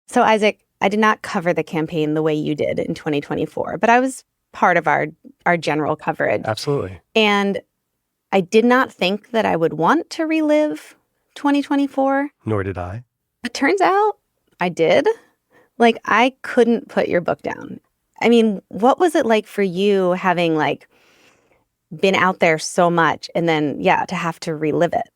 So, Isaac, I did not cover the campaign the way you did in 2024, but I was part of our general coverage. Absolutely. And I did not think that I would want to relive 2024. Nor did I. But turns out I did. Like, I couldn't put your book down. I mean, what was it like for you having, like, been out there so much and then, to have to relive it?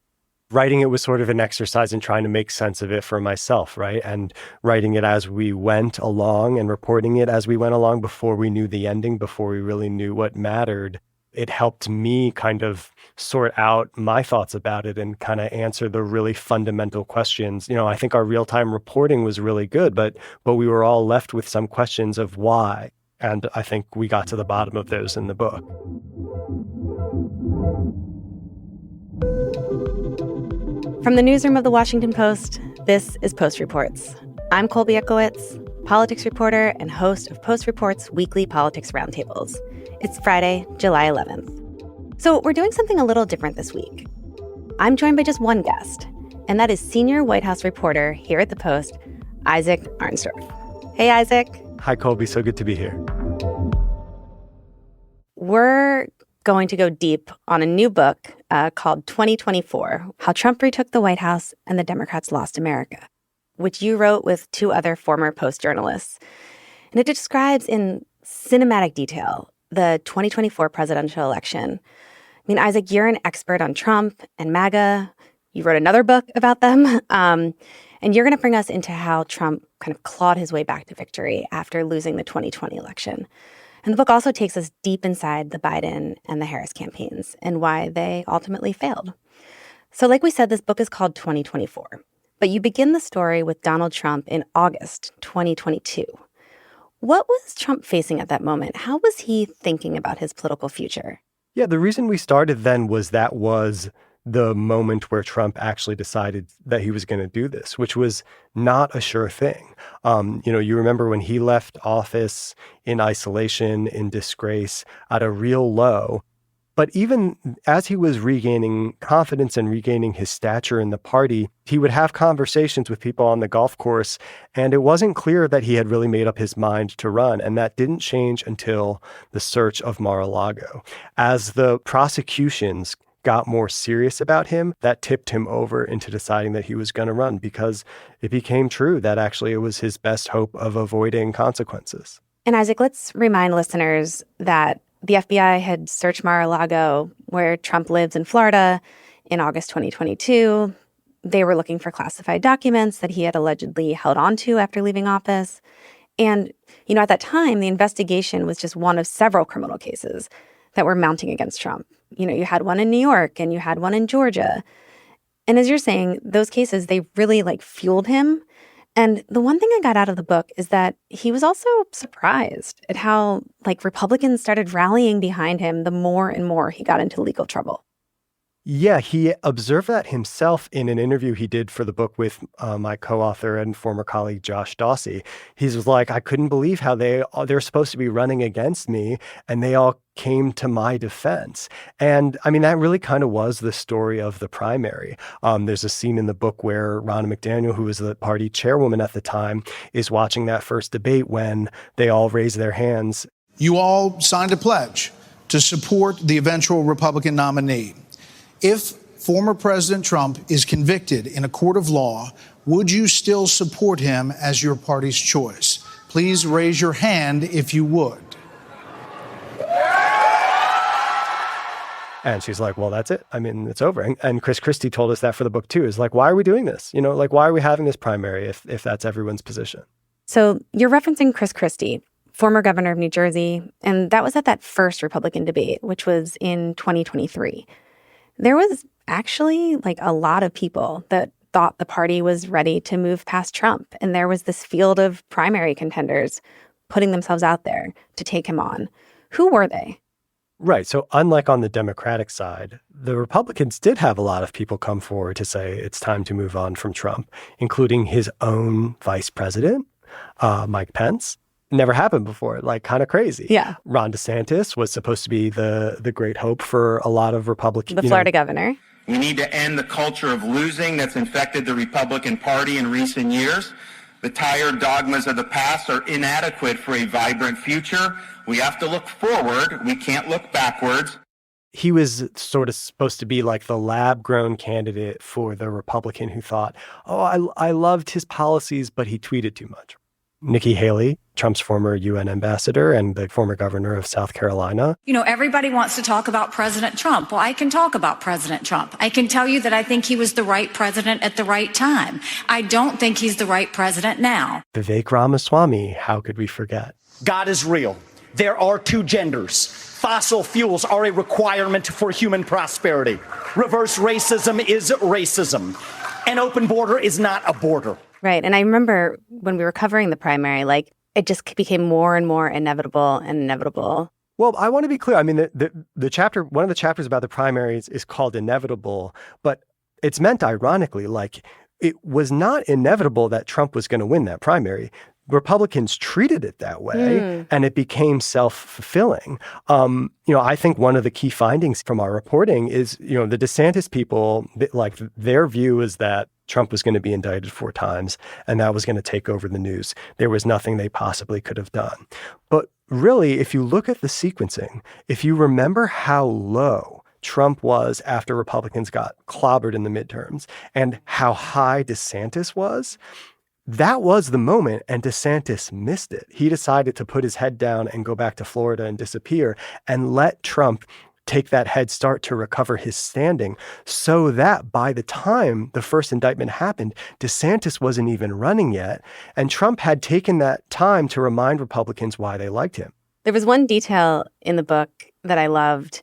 Writing it was sort of an exercise in trying to make sense of it for myself, right? And writing it as we went along and reporting it as we went along before we knew the ending, before we really knew what mattered. It helped me kind of sort out my thoughts about it and kind of answer the really fundamental questions. You know, I think our real-time reporting was really good, but we were all left with some questions of why. And I think we got to the bottom of those in the book. From the newsroom of The Washington Post, this is Post Reports. I'm Colby Ekowitz, politics reporter and host of Post Reports' weekly politics roundtables. It's Friday, July 11th. So we're doing something a little different this week. I'm joined by just one guest, and that is senior White House reporter here at the Post, Isaac Arndorf. Hey, Isaac. Hi, Colby. So good to be here. We're going to go deep on a new book called 2024, How Trump Retook the White House and the Democrats Lost America, which you wrote with two other former Post journalists. And it describes in cinematic detail the 2024 presidential election. I mean, Isaac, you're an expert on Trump and MAGA. You wrote another book about them. And you're going to bring us into how Trump kind of clawed his way back to victory after losing the 2020 election. And the book also takes us deep inside the Biden and the Harris campaigns and why they ultimately failed. So like we said, this book is called 2024. But you begin the story with Donald Trump in August 2022. What was Trump facing at that moment? How was he thinking about his political future? Yeah, the reason we started then was that was the moment where Trump actually decided that he was going to do this, which was not a sure thing. You remember when he left office in isolation, in disgrace, at a real low. But even as he was regaining confidence and regaining his stature in the party, he would have conversations with people on the golf course, and it wasn't clear that he had really made up his mind to run. And that didn't change until the search of Mar-a-Lago. As the prosecutions got more serious about him, that tipped him over into deciding that he was going to run because it became true that actually it was his best hope of avoiding consequences. And Isaac, let's remind listeners that the FBI had searched Mar-a-Lago, where Trump lives in Florida, in August 2022. They were looking for classified documents that he had allegedly held onto after leaving office. And, at that time, the investigation was just one of several criminal cases that were mounting against Trump. You had one in New York and you had one in Georgia. And as you're saying, those cases, they really fueled him. And the one thing I got out of the book is that he was also surprised at how Republicans started rallying behind him the more and more he got into legal trouble. Yeah, he observed that himself in an interview he did for the book with my co-author and former colleague Josh Dawsey. He was like, I couldn't believe how they're supposed to be running against me, and they all came to my defense. And I mean, that really kind of was the story of the primary. There's a scene in the book where Ronna McDaniel, who was the party chairwoman at the time, is watching that first debate when they all raise their hands. You all signed a pledge to support the eventual Republican nominee. If former President Trump is convicted in a court of law, would you still support him as your party's choice? Please raise your hand if you would. And she's like, well, that's it. I mean, it's over. And Christie told us that for the book, too, is why are we doing this? Why are we having this primary if that's everyone's position? So you're referencing Chris Christie, former governor of New Jersey. And that was at that first Republican debate, which was in 2023. There was actually a lot of people that thought the party was ready to move past Trump. And there was this field of primary contenders putting themselves out there to take him on. Who were they? Right. So unlike on the Democratic side, the Republicans did have a lot of people come forward to say it's time to move on from Trump, including his own vice president, Mike Pence. Never happened before, kind of crazy. Yeah. Ron DeSantis was supposed to be the great hope for a lot of Republicans. The Florida governor. We need to end the culture of losing that's infected the Republican Party in recent years. The tired dogmas of the past are inadequate for a vibrant future. We have to look forward. We can't look backwards. He was sort of supposed to be like the lab-grown candidate for the Republican who thought, oh, I loved his policies, but he tweeted too much. Nikki Haley, Trump's former UN ambassador and the former governor of South Carolina. You know, everybody wants to talk about President Trump. Well, I can talk about President Trump. I can tell you that I think he was the right president at the right time. I don't think he's the right president now. Vivek Ramaswamy, how could we forget? God is real. There are two genders. Fossil fuels are a requirement for human prosperity. Reverse racism is racism. An open border is not a border. Right. And I remember when we were covering the primary, like, it just became more and more inevitable and inevitable. Well, I want to be clear. I mean, the chapter, one of the chapters about the primaries is called Inevitable, but it's meant ironically, like, it was not inevitable that Trump was going to win that primary. Republicans treated it that way, and it became self-fulfilling. I think one of the key findings from our reporting is, the DeSantis people, like, their view is that Trump was going to be indicted 4 times, and that was going to take over the news. There was nothing they possibly could have done. But really, if you look at the sequencing, if you remember how low Trump was after Republicans got clobbered in the midterms and how high DeSantis was, that was the moment, and DeSantis missed it. He decided to put his head down and go back to Florida and disappear and let Trump take that head start to recover his standing, so that by the time the first indictment happened, DeSantis wasn't even running yet, and Trump had taken that time to remind Republicans why they liked him. There was one detail in the book that I loved,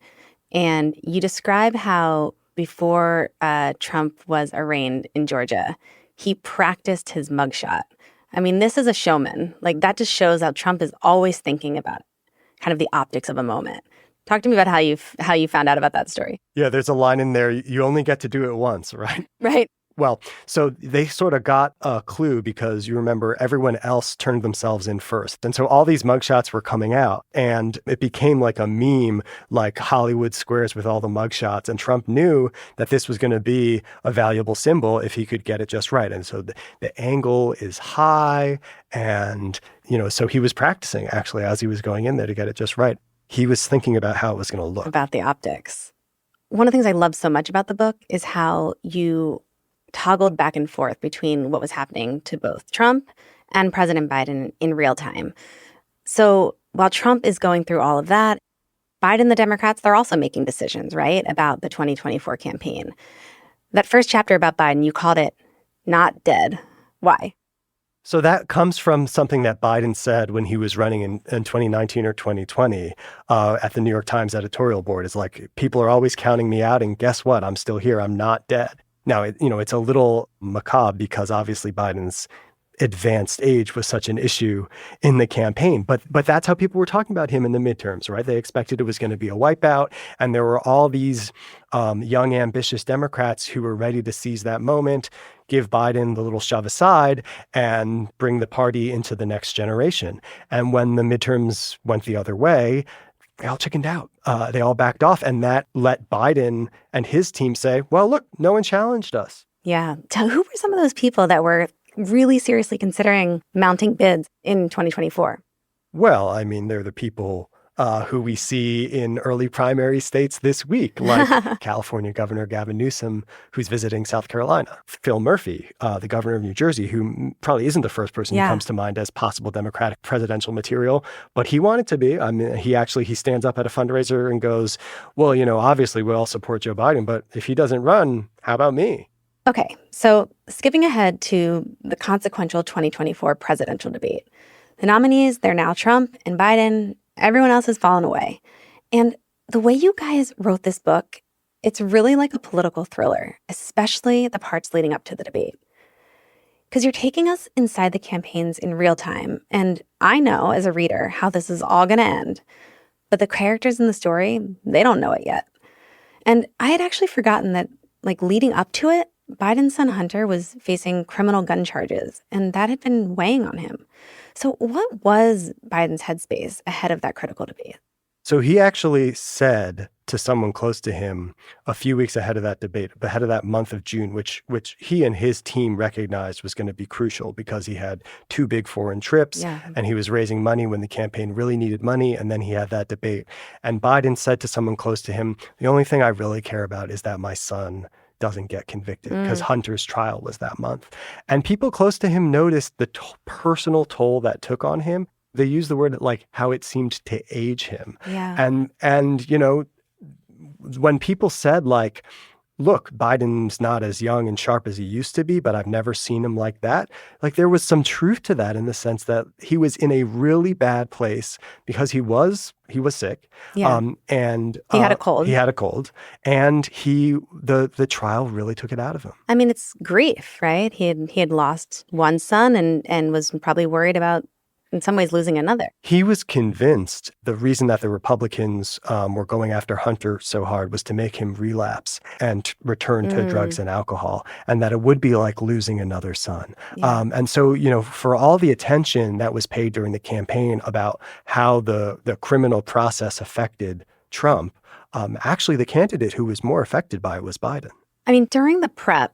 and you describe how before Trump was arraigned in Georgia, he practiced his mugshot. I mean, this is a showman. Like, that just shows how Trump is always thinking about kind of the optics of a moment. Talk to me about how you found out about that story. Yeah, there's a line in there, you only get to do it once, right? Right. Well, so they sort of got a clue because you remember everyone else turned themselves in first. And so all these mugshots were coming out, and it became like a meme, like Hollywood squares with all the mugshots. And Trump knew that this was going to be a valuable symbol if he could get it just right. And so the angle is high. And, so he was practicing actually as he was going in there to get it just right. He was thinking about how it was going to look. About the optics. One of the things I love so much about the book is how you toggled back and forth between what was happening to both Trump and President Biden in real time. So while Trump is going through all of that, Biden, the Democrats, they're also making decisions, right, about the 2024 campaign. That first chapter about Biden, you called it Not Dead. Why? So that comes from something that Biden said when he was running in 2019 or 2020 at the New York Times editorial board. It's like, people are always counting me out, and guess what? I'm still here. I'm not dead. Now, it's a little macabre because obviously Biden's advanced age was such an issue in the campaign. But that's how people were talking about him in the midterms, right? They expected it was going to be a wipeout. And there were all these young, ambitious Democrats who were ready to seize that moment, give Biden the little shove aside, and bring the party into the next generation. And when the midterms went the other way, they all chickened out. They all backed off. And that let Biden and his team say, well, look, no one challenged us. Yeah. So who were some of those people that were really seriously considering mounting bids in 2024? Well, I mean, they're the people who we see in early primary states this week, like California Governor Gavin Newsom, who's visiting South Carolina, Phil Murphy, the governor of New Jersey, who probably isn't the first person who comes to mind as possible Democratic presidential material, but he wanted to be. I mean, he stands up at a fundraiser and goes, well, obviously we all support Joe Biden, but if he doesn't run, how about me? Okay, so skipping ahead to the consequential 2024 presidential debate. The nominees, they're now Trump and Biden. Everyone else has fallen away. And the way you guys wrote this book, it's really like a political thriller, especially the parts leading up to the debate. Because you're taking us inside the campaigns in real time. And I know as a reader how this is all going to end. But the characters in the story, they don't know it yet. And I had actually forgotten that, like, leading up to it, Biden's son Hunter was facing criminal gun charges, and that had been weighing on him. So what was Biden's headspace ahead of that critical debate? So he actually said to someone close to him a few weeks ahead of that debate, ahead of that month of June, which he and his team recognized was going to be crucial because he had 2 big foreign trips and he was raising money when the campaign really needed money. And then he had that debate. And Biden said to someone close to him, the only thing I really care about is that my son doesn't get convicted, because Hunter's trial was that month. And people close to him noticed the personal toll that took on him. They used the word like how it seemed to age him. Yeah. And you know, when people said like, look, Biden's not as young and sharp as he used to be, but I've never seen him like that. Like there was some truth to that in the sense that he was in a really bad place because he was sick. Yeah. And he had a cold. He had a cold. And the trial really took it out of him. I mean, it's grief, right? He had lost one son and was probably worried about, in some ways, losing another. He was convinced the reason that the Republicans were going after Hunter so hard was to make him relapse and return to drugs and alcohol, and that it would be like losing another son. Yeah. And so, you know, for all the attention that was paid during the campaign about how the criminal process affected Trump, actually the candidate who was more affected by it was Biden. I mean, during the prep,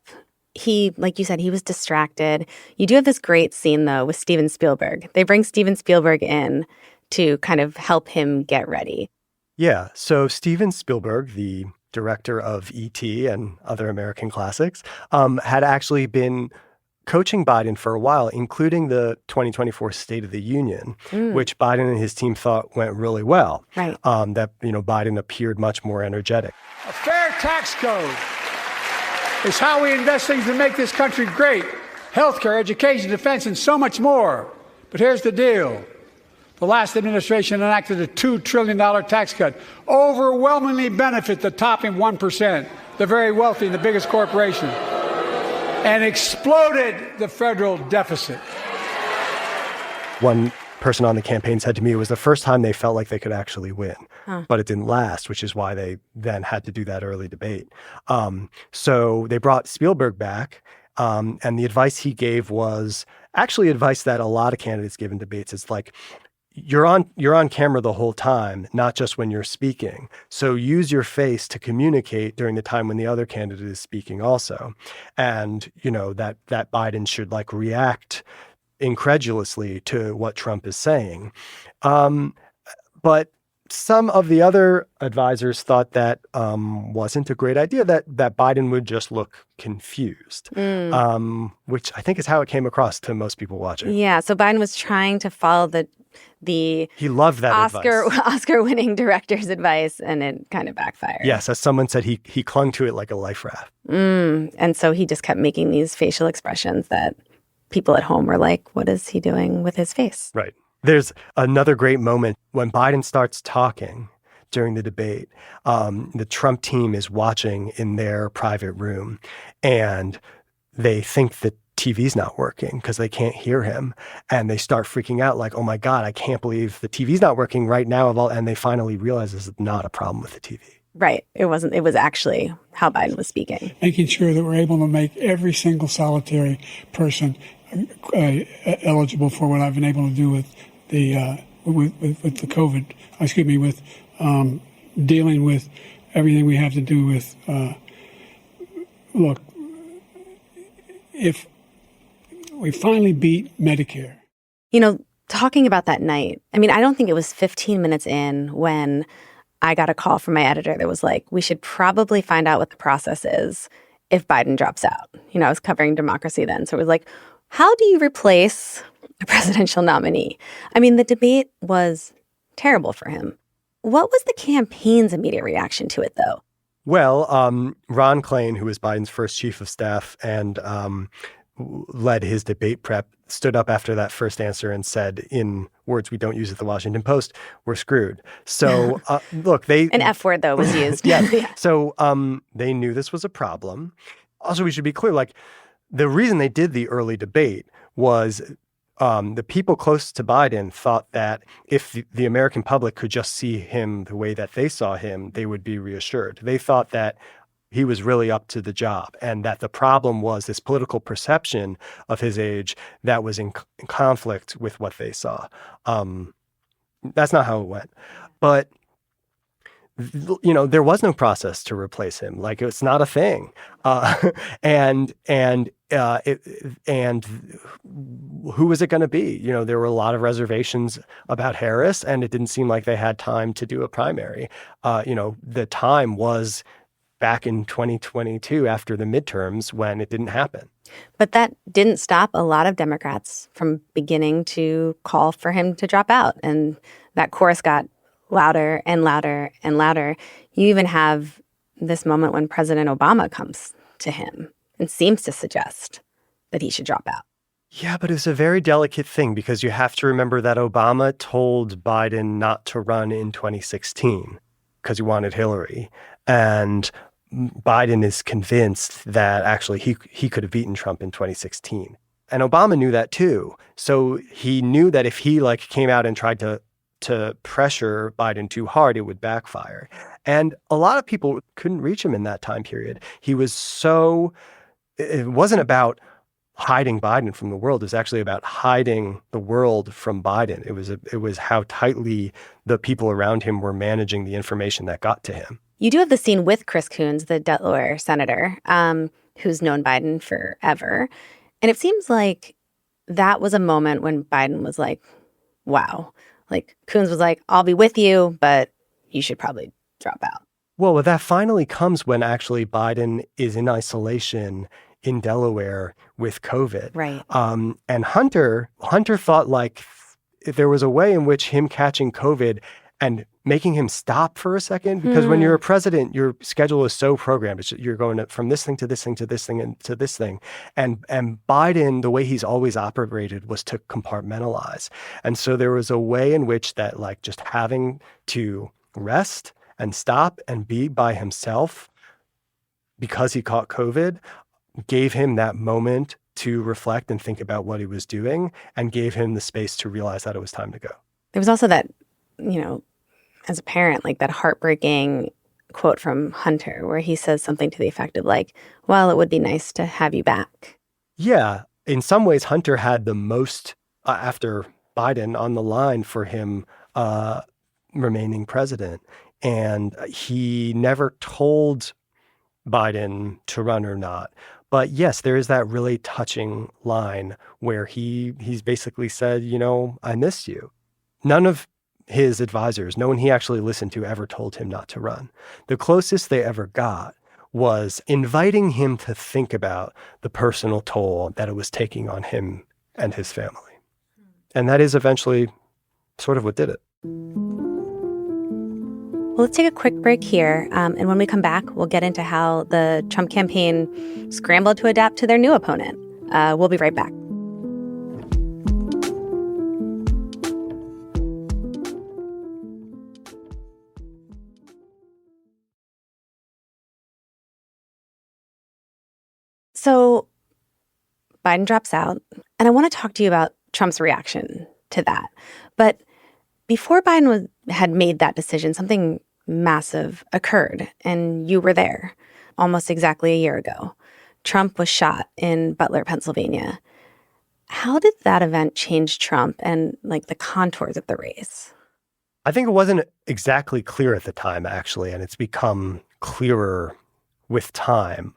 he, like you said, he was distracted. You do have this great scene, though, with Steven Spielberg. They bring Steven Spielberg in to kind of help him get ready. Yeah. So Steven Spielberg, the director of E.T. and other American classics, had actually been coaching Biden for a while, including the 2024 State of the Union, which Biden and his team thought went really well. Right. That, you know, Biden appeared much more energetic. A fair tax code is how we invest things to make this country great. Healthcare, education, defense, and so much more. But here's the deal. The last administration enacted a $2 trillion tax cut, overwhelmingly benefit the top 1%, the very wealthy and the biggest corporations, and exploded the federal deficit. One person on the campaign said to me it was the first time they felt like they could actually win, but it didn't last, which is why they then had to do that early debate. So they brought Spielberg back, and the advice he gave was actually advice that a lot of candidates give in debates. It's like, you're on camera the whole time, not just when you're speaking. So use your face to communicate during the time when the other candidate is speaking also. And, you know, that Biden should like react incredulously to what Trump is saying. But some of the other advisors thought that wasn't a great idea, that Biden would just look confused, which I think is how it came across to most people watching. Yeah, so Biden was trying to follow the he loved that Oscar-winning director's advice, and it kind of backfired. Yes, as someone said, he clung to it like a life raft. And so he just kept making these facial expressions that people at home were like, what is he doing with his face? Right. There's another great moment when Biden starts talking during the debate. The Trump team is watching in their private room, and they think that TV's not working because they can't hear him. And they start freaking out like, oh my God, I can't believe the TV's not working right now. And they finally realize this is not a problem with the TV. Right. It was actually how Biden was speaking. Making sure that we're able to make every single solitary person eligible for what I've been able to do with the with the COVID. With dealing with everything we have to do with. Look, if we finally beat Medicare. You know, talking about that night, I mean, I don't think it was 15 minutes in when I got a call from my editor that was like, we should probably find out what the process is if Biden drops out. You know, I was covering democracy then. So it was like, how do you replace a presidential nominee? I mean, the debate was terrible for him. What was the campaign's immediate reaction to it, though? Well, Ron Klain, who was Biden's first chief of staff and led his debate prep, stood up after that first answer and said, in words we don't use at the Washington Post, we're screwed. So, look, an F word, though, was used. Yeah. So they knew this was a problem. Also, we should be clear, like, the reason they did the early debate was the people close to Biden thought that if the American public could just see him the way that they saw him, they would be reassured. They thought that he was really up to the job, and that the problem was this political perception of his age that was in conflict with what they saw. That's not how it went. But there was no process to replace him. Like, it's not a thing. And who was it going to be? There were a lot of reservations about Harris, and it didn't seem like they had time to do a primary. The time was back in 2022 after the midterms when it didn't happen. But that didn't stop a lot of Democrats from beginning to call for him to drop out. And that chorus got louder and louder and louder. You even have this moment when President Obama comes to him and seems to suggest that he should drop out. Yeah, but it's a very delicate thing because you have to remember that Obama told Biden not to run in 2016 because he wanted Hillary. And Biden is convinced that actually he could have beaten Trump in 2016. And Obama knew that too. So he knew that if he came out and tried to pressure Biden too hard, it would backfire. And a lot of people couldn't reach him in that time period. It wasn't about hiding Biden from the world. It was actually about hiding the world from Biden. It was how tightly the people around him were managing the information that got to him. You do have the scene with Chris Coons, the Delaware senator, who's known Biden forever. And it seems like that was a moment when Biden was like, wow. Coons was like, I'll be with you, but you should probably drop out. Well, that finally comes when actually Biden is in isolation in Delaware with COVID. Right. And Hunter thought there was a way in which him catching COVID and making him stop for a second, because when you're a president, your schedule is so programmed. You're going from this thing to this thing to this thing and to this thing. And Biden, the way he's always operated was to compartmentalize. And so there was a way in which that just having to rest and stop and be by himself because he caught COVID gave him that moment to reflect and think about what he was doing and gave him the space to realize that it was time to go. There was also that, as a parent, that heartbreaking quote from Hunter where he says something to the effect of well, it would be nice to have you back. Yeah. In some ways, Hunter had the most, after Biden, on the line for him remaining president. And he never told Biden to run or not. But yes, there is that really touching line where he's basically said, I miss you. None of his advisors, no one he actually listened to, ever told him not to run. The closest they ever got was inviting him to think about the personal toll that it was taking on him and his family. And that is eventually sort of what did it. Well, let's take a quick break here. And when we come back, we'll get into how the Trump campaign scrambled to adapt to their new opponent. We'll be right back. So Biden drops out, and I want to talk to you about Trump's reaction to that. But before Biden had made that decision, something massive occurred, and you were there almost exactly a year ago. Trump was shot in Butler, Pennsylvania. How did that event change Trump and the contours of the race? I think it wasn't exactly clear at the time, actually, and it's become clearer with time.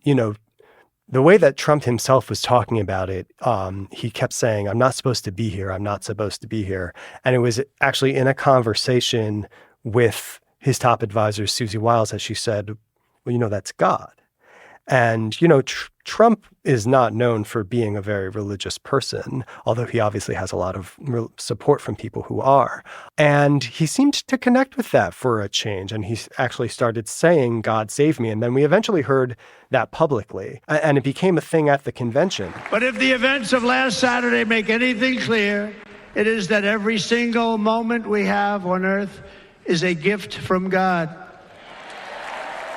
The way that Trump himself was talking about it, he kept saying, I'm not supposed to be here. I'm not supposed to be here. And it was actually in a conversation with his top advisor, Susie Wiles, that she said, well, that's God. And, Trump is not known for being a very religious person, although he obviously has a lot of support from people who are. And he seemed to connect with that for a change. And he actually started saying, God save me. And then we eventually heard that publicly. And it became a thing at the convention. But if the events of last Saturday make anything clear, it is that every single moment we have on earth is a gift from God.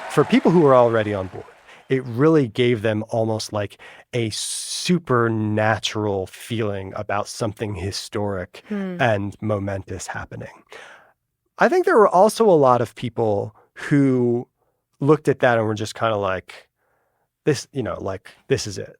For people who were already on board, it really gave them almost like a supernatural feeling about something historic and momentous happening. I think there were also a lot of people who looked at that and were just kind of like, this, this is it.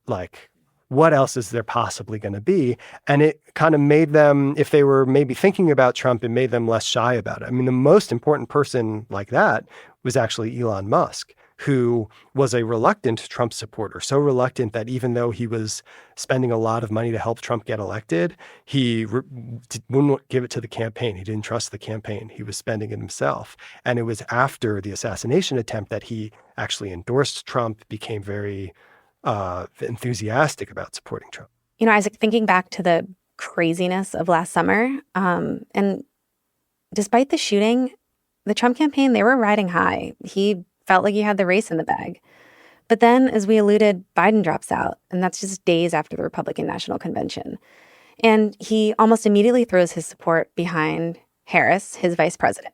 what else is there possibly going to be? And it kind of made them, if they were maybe thinking about Trump, it made them less shy about it. I mean, the most important person like that was actually Elon Musk, who was a reluctant Trump supporter, so reluctant that even though he was spending a lot of money to help Trump get elected, he wouldn't give it to the campaign. He didn't trust the campaign. He was spending it himself. And it was after the assassination attempt that he actually endorsed Trump, became very enthusiastic about supporting Trump. You know, Isaac, thinking back to the craziness of last summer, and despite the shooting, the Trump campaign, they were riding high. He felt like he had the race in the bag. But then, as we alluded, Biden drops out, and that's just days after the Republican National Convention. And he almost immediately throws his support behind Harris, his vice president.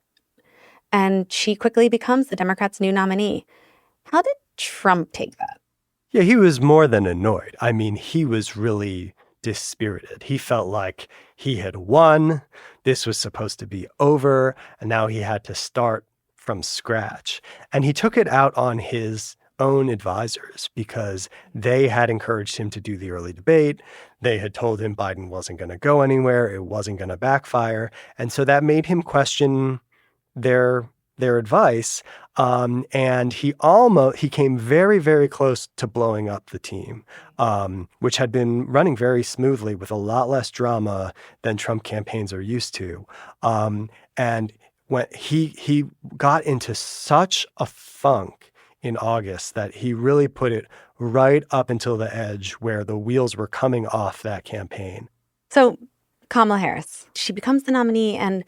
And she quickly becomes the Democrats' new nominee. How did Trump take that? Yeah, he was more than annoyed. I mean, he was really dispirited. He felt like he had won. This was supposed to be over, and now he had to start from scratch. And he took it out on his own advisors because they had encouraged him to do the early debate. They had told him Biden wasn't going to go anywhere. It wasn't going to backfire. And so that made him question their advice. And he came very, very close to blowing up the team, which had been running very smoothly with a lot less drama than Trump campaigns are used to. And when he got into such a funk in August that he really put it right up until the edge where the wheels were coming off that campaign. So Kamala Harris, she becomes the nominee, and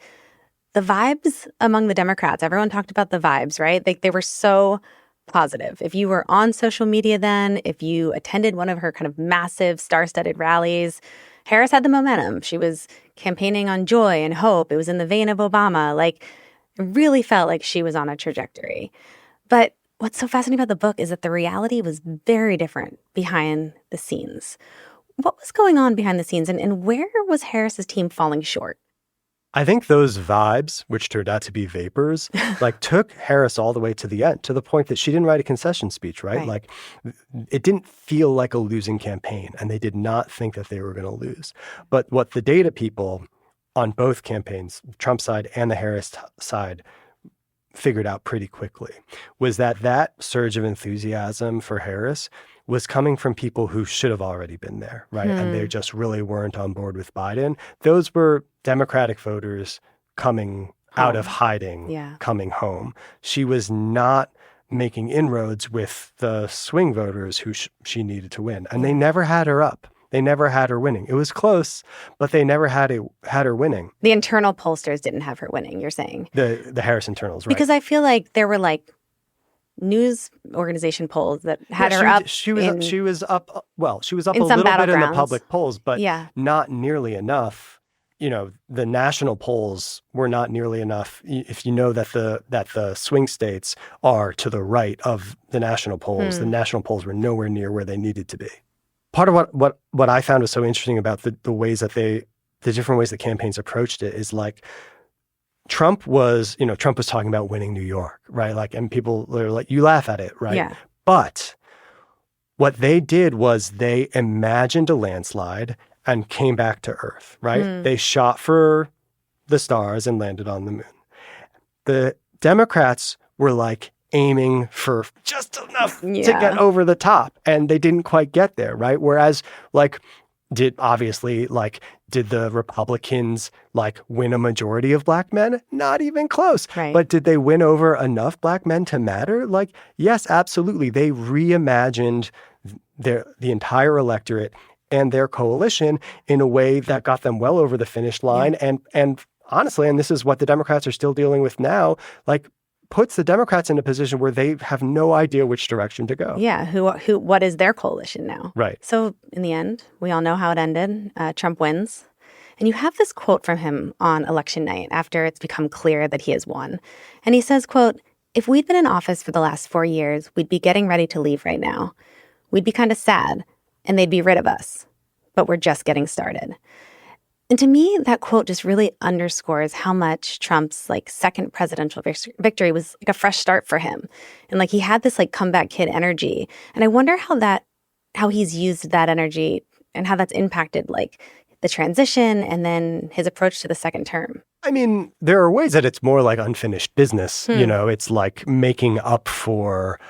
the vibes among the Democrats, everyone talked about the vibes, right? They were so positive. If you were on social media then, if you attended one of her kind of massive star-studded rallies, Harris had the momentum. She was campaigning on joy and hope. It was in the vein of Obama. Like, it really felt like she was on a trajectory. But what's so fascinating about the book is that the reality was very different behind the scenes. What was going on behind the scenes, and where was Harris's team falling short? I think those vibes, which turned out to be vapors, like took Harris all the way to the end, to the point that she didn't write a concession speech, right? Like, it didn't feel like a losing campaign, and they did not think that they were going to lose. But what the data people on both campaigns, Trump side and the Harris side, figured out pretty quickly was that surge of enthusiasm for Harris was coming from people who should have already been there, right? And they just really weren't on board with Biden. Those were Democratic voters coming out of hiding, coming home. She was not making inroads with the swing voters who she needed to win. And they never had her up. They never had her winning. It was close, but they never had her winning. The internal pollsters didn't have her winning, you're saying? The Harris internals, right? Because I feel like there were like news organization polls that had her up. She was up a little bit in the public polls, but not nearly enough. You know, the national polls were not nearly enough. If you know that the swing states are to the right of the national polls, the national polls were nowhere near where they needed to be. Part of what I found was so interesting about the ways that the different ways that campaigns approached it is like, Trump was talking about winning New York, right? Like, and people are like, you laugh at it, right? Yeah. But what they did was they imagined a landslide and came back to Earth, right? They shot for the stars and landed on the moon. The Democrats were like aiming for just enough to get over the top, and they didn't quite get there, right? Whereas did the Republicans win a majority of black men? Not even close. Right. But did they win over enough black men to matter? Yes, absolutely. They reimagined the entire electorate and their coalition in a way that got them well over the finish line. And honestly, and this is what the Democrats are still dealing with now, puts the Democrats in a position where they have no idea which direction to go. Yeah, what is their coalition now? Right. So in the end, we all know how it ended. Trump wins. And you have this quote from him on election night after it's become clear that he has won. And he says, quote, "If we'd been in office for the last 4 years, we'd be getting ready to leave right now. We'd be kind of sad, and they'd be rid of us. But we're just getting started." And to me, that quote just really underscores how much Trump's second presidential victory was like a fresh start for him. And he had this comeback kid energy. And I wonder how how he's used that energy and how that's impacted like the transition and then his approach to the second term. I mean, there are ways that it's more like unfinished business. You know, it's like making up for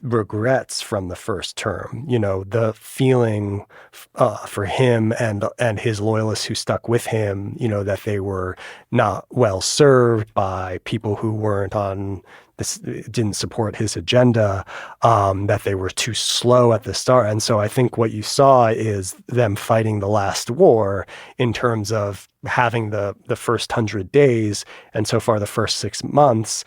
regrets from the first term. You know, the feeling for him and his loyalists who stuck with him, you know, that they were not well served by people who weren't on this, didn't support his agenda, that they were too slow at the start. And so I think what you saw is them fighting the last war in terms of having the first 100 days and so far the first 6 months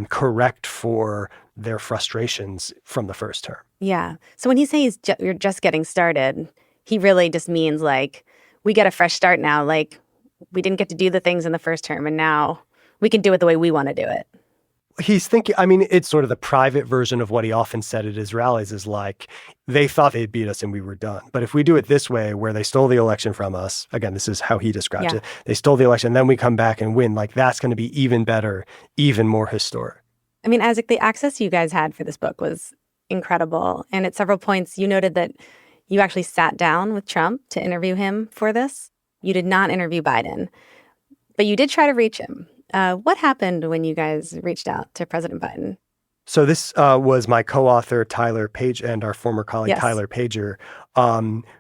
correct for their frustrations from the first term. Yeah. So when he says you're just getting started, he really just means like, we get a fresh start now. Like, we didn't get to do the things in the first term and now we can do it the way we want to do it. He's thinking, I mean, it's sort of the private version of what he often said at his rallies is like, they thought they'd beat us and we were done. But if we do it this way, where they stole the election from us, again, this is how he describes it. They stole the election, then we come back and win. Like, that's going to be even better, even more historic. I mean, Isaac, the access you guys had for this book was incredible. And at several points, you noted that you actually sat down with Trump to interview him for this. You did not interview Biden, but you did try to reach him. What happened when you guys reached out to President Biden? So this was my co-author, Tyler Page, and our former colleague, Tyler Pager,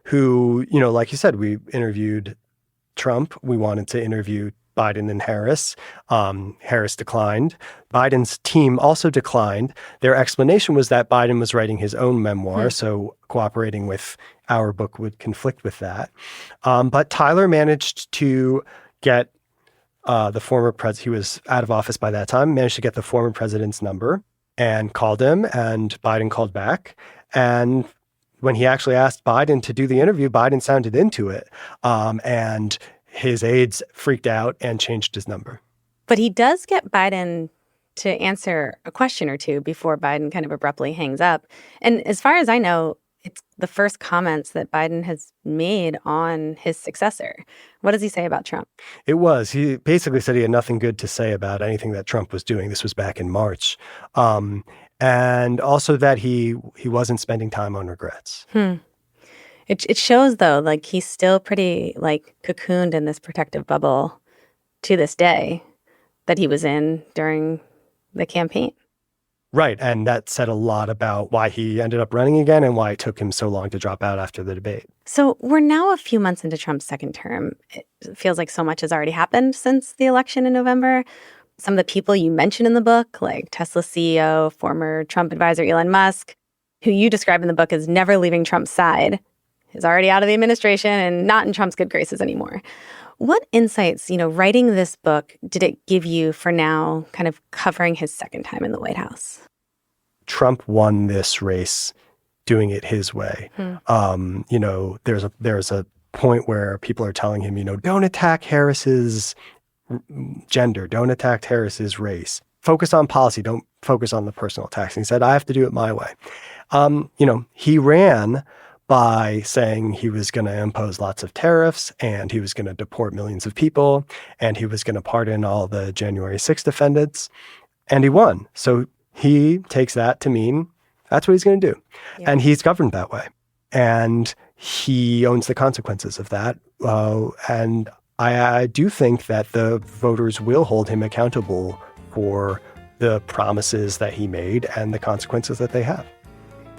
who, you know, like you said, we interviewed Trump. We wanted to interview Biden and Harris. Harris declined. Biden's team also declined. Their explanation was that Biden was writing his own memoir, so cooperating with our book would conflict with that. But Tyler managed to get the former president, he was out of office by that time, managed to get the former president's number and called him, and Biden called back. And when he actually asked Biden to do the interview, Biden sounded into it. And his aides freaked out and changed his number. But he does get Biden to answer a question or two before Biden kind of abruptly hangs up. And as far as I know, it's the first comments that Biden has made on his successor. What does he say about Trump? It was. He basically said he had nothing good to say about anything that Trump was doing. This was back in March. And also that he wasn't spending time on regrets. It shows, though, like he's still pretty like cocooned in this protective bubble to this day that he was in during the campaign. Right. And that said a lot about why he ended up running again and why it took him so long to drop out after the debate. So we're now a few months into Trump's second term. It feels like so much has already happened since the election in November. Some of the people you mentioned in the book, like Tesla CEO, former Trump advisor Elon Musk, who you describe in the book as never leaving Trump's side, is already out of the administration and not in Trump's good graces anymore. What insights, writing this book, did it give you for now kind of covering his second time in the White House? Trump won this race doing it his way. There's a point where people are telling him, don't attack Harris's gender, don't attack Harris's race. Focus on policy, don't focus on the personal attacks. And he said, I have to do it my way. He ran by saying he was going to impose lots of tariffs and he was going to deport millions of people and he was going to pardon all the January 6th defendants. And he won. So he takes that to mean that's what he's going to do. Yeah. And he's governed that way. And he owns the consequences of that. And I do think that the voters will hold him accountable for the promises that he made and the consequences that they have.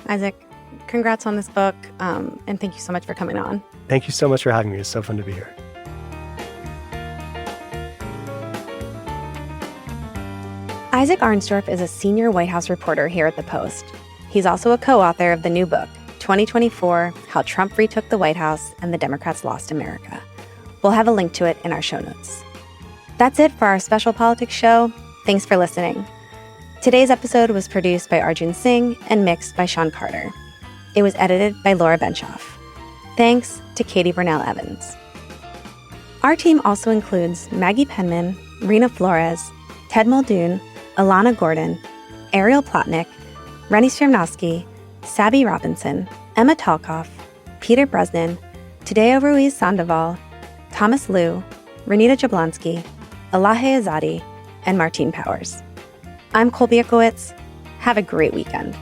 Isaac, congrats on this book. And thank you so much for coming on. Thank you so much for having me. It's so fun to be here. Isaac Arndorf is a senior White House reporter here at The Post. He's also a co-author of the new book, 2024, How Trump Retook the White House and the Democrats Lost America. We'll have a link to it in our show notes. That's it for our special politics show. Thanks for listening. Today's episode was produced by Arjun Singh and mixed by Sean Carter. It was edited by Laura Benchoff. Thanks to Katie Burnell Evans. Our team also includes Maggie Penman, Rena Flores, Ted Muldoon, Alana Gordon, Ariel Plotnick, Rennie Stramnowski, Sabby Robinson, Emma Talkoff, Peter Bresnan, Tadeo Ruiz Sandoval, Thomas Liu, Renita Jablonski, Elahe Azadi, and Martine Powers. I'm Colby Ickowitz. Have a great weekend.